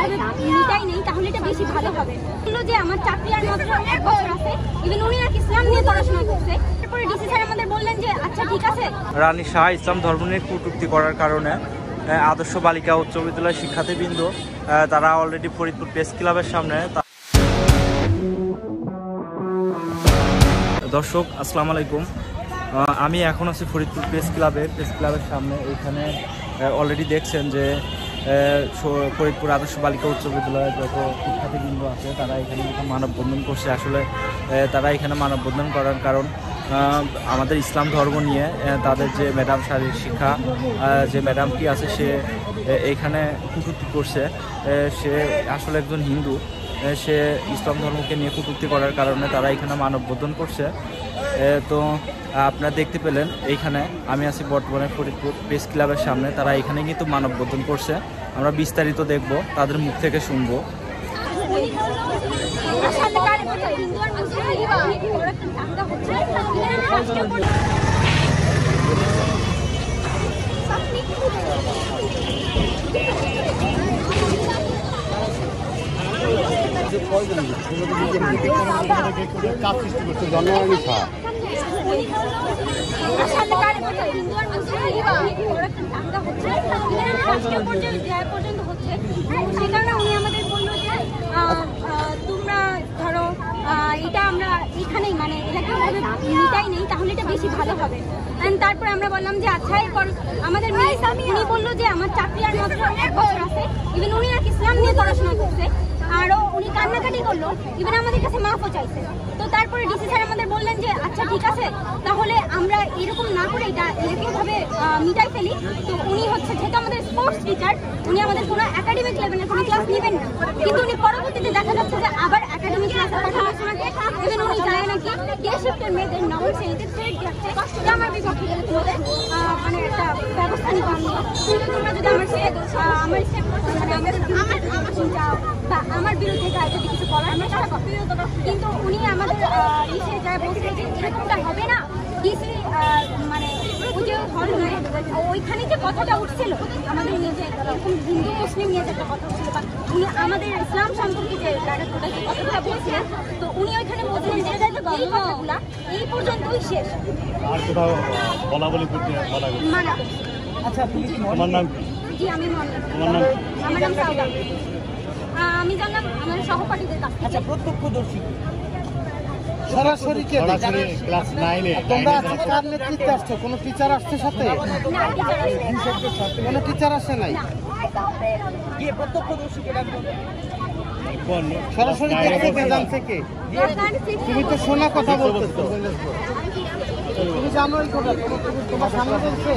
এরকমভাবে মিটাই নেই তাহলে এটা বেশি ভালো হবে। বললো যে আমার চাকরি আর মাত্র 1 বছর আছে, ইভেন উনি নাকি ইসলাম নিয়ে পড়াশোনা করছে। তারপরে ডিসি স্যার আমাদের বললেন যে আচ্ছা ঠিক আছে। রানী শাহ ইসলাম ধর্ম নিয়ে কটূক্তি করার কারণে আদর্শ বালিকা উচ্চ বিদ্যালয়ের শিক্ষার্থীবৃন্দ তারা অলরেডি ফরিদপুর প্রেস ক্লাবের সামনে। দর্শক আসসালামু আলাইকুম, আমি এখন আছি ফরিদপুর প্রেস ক্লাবের সামনে। এখানে অলরেডি দেখছেন যে ফরিদপুর আদর্শ বালিকা উচ্চ বিদ্যালয়ের যত শিক্ষার্থীবৃন্দ আছে তারা এখানে মানববন্ধন করছে। আসলে তারা এখানে মানববন্ধন করার কারণ আমাদের ইসলাম ধর্ম নিয়ে তাদের যে ম্যাডাম শারীরিক শিক্ষা যে ম্যাডামটি আছে সে এইখানে কটূক্তি করছে। সে আসলে একজন হিন্দু, সে ইসলাম ধর্মকে নিয়ে কটূক্তি করার কারণে তারা এখানে মানববন্ধন করছে। তো আপনারা দেখতে পেলেন এইখানে আমি আছি বর্তমানে ফরিদপুর প্রেস ক্লাবের সামনে। তারা এখানে কিন্তু মানববন্ধন করছে। আমরা বিস্তারিত দেখব, তাদের মুখ থেকে শুনবো। সেই কারণে উনি আমাদের বললো যে তোমরা ধরো এটা আমরা এখানেই মানে এলাকাভাবে মিটাই নেই তাহলে এটা বেশি ভালো হবে। তারপরে আমরা বললাম যে আচ্ছা এরপর আমাদের উনি বললো যে আমার চাকরি আর মাত্র 1 বছর আছে, ইভেন উনি নাকি ইসলাম নিয়ে পড়াশোনা করছে। আরও উনি কান্নাকাটি করলো, ইভেন আমাদের কাছে মাফও চাইছে। তো তারপরে ডিসি স্যার আমাদের বললেন যে আচ্ছা ঠিক আছে তাহলে আমরা এরকম না করে এটা এরকমভাবে মিটাই ফেলি। তো উনি হচ্ছে যেহেতু আমাদের স্পোর্টস টিচার, উনি আমাদের কোনো একাডেমিক লেভেলের কোনো ক্লাস নেবেন না, কিন্তু উনি পরবর্তীতে দেখা যাচ্ছে যে আবার একাডেমিক ক্লাসে পাঠানো শোনাকে ইভেন উনি যায় নাকি ডে শিফটের মেয়েদের নবম শ্রেণীতে থ্রেড যাচ্ছে। আমার বিপক্ষে গেলে তোমাদের মানে একটা ব্যবস্থা নিতে আমি তোমরা যদি আমার সে আমার মানে বা আমার বিরুদ্ধে যায় যদি কিছু করার চেষ্টা করে। কিন্তু উনি আমাদের ইসে যায় বলছে যে এরকমটা হবে না। ডিসি মানে ওই যে ধর্মে ওইখানে যে কথাটা উঠছিল আমাদের নিয়ে যে এরকম হিন্দু মুসলিম নিয়ে যে একটা কথা উঠছিল বা উনি আমাদের ইসলাম সম্পর্কে যে কথাটা বলছিলেন, তো উনি ওইখানে বলছিলেন যে এই কথাগুলা এই পর্যন্তই শেষ। আর কোথাও বলা বলি করতে মানা। আচ্ছা তোমার নাম? জি আমি তোমার নাম? আমার নাম সাউদা। আমি জানলাম আমার সহপাঠীদের কাছে। আচ্ছা প্রত্যক্ষদর্শী সরাসরি ক্লাস 9 এ তোমরা আজকে কার নেতৃত্বে আসছো? কোনো টিচার আসছে সাথে? কোনো টিচার আসে নাই? গিয়ে প্রত্যক্ষদর্শী কে ডাকবো? সরাসরি দেখতে মেদান থেকে। তুমি তো শোনা কথা বলতেছো, তুমি জানো এই কথা তোমার সামনে বলছে।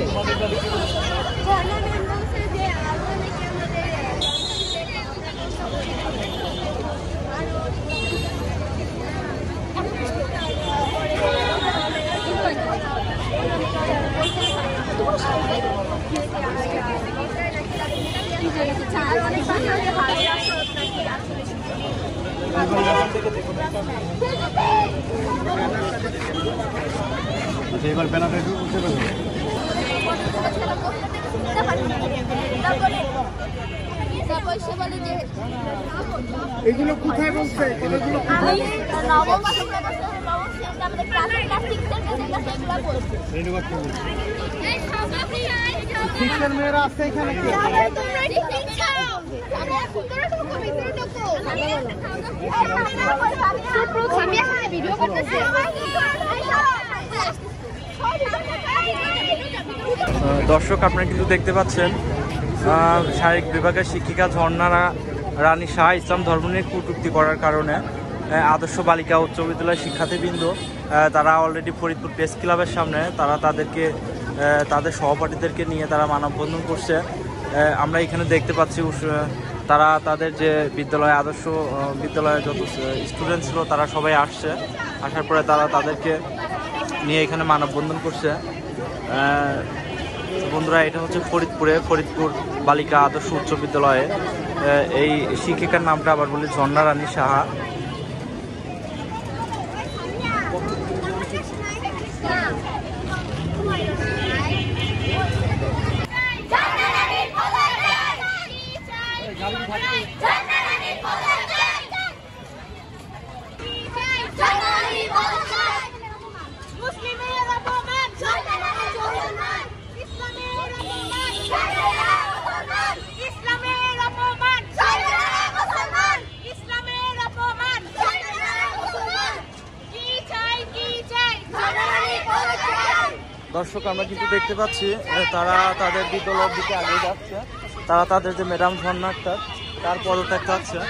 এবার ব্যানারটা একটু উঠে ফেলুন। এগুলো কোথায় বলছে? এগুলো শিক্ষার মেয়েরা আছে এখানে। দর্শক আপনারা কিন্তু দেখতে পাচ্ছেন শারীরিক বিভাগের শিক্ষিকা ঝর্ণা রানী শাহ ইসলাম ধর্ম নিয়ে কটূক্তি করার কারণে আদর্শ বালিকা উচ্চ বিদ্যালয়ের শিক্ষার্থীবৃন্দ তারা অলরেডি ফরিদপুর প্রেস ক্লাবের সামনে তারা তাদের সহপাঠীদেরকে নিয়ে তারা মানববন্ধন করছে। আমরা এখানে দেখতে পাচ্ছি তারা তাদের যে আদর্শ বিদ্যালয়ে যত স্টুডেন্ট ছিল তারা সবাই আসছে। আসার পরে তারা তাদেরকে নিয়ে এখানে মানববন্ধন করছে। বন্ধুরা, এটা হচ্ছে ফরিদপুর বালিকা আদর্শ উচ্চ বিদ্যালয়ে। এই শিক্ষিকার নামটা আবার বলি ঝর্ণা রানী সাহা। Jai দর্শক আমরা কিন্তু দেখতে পাচ্ছি তারা তাদের বিদ্যালয়ের দিকে আগে যাচ্ছে, তারা তাদের যে ম্যাডাম ঝর্ণা আক্তার তার পদত্যাগ চাচ্ছে।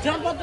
জনপদ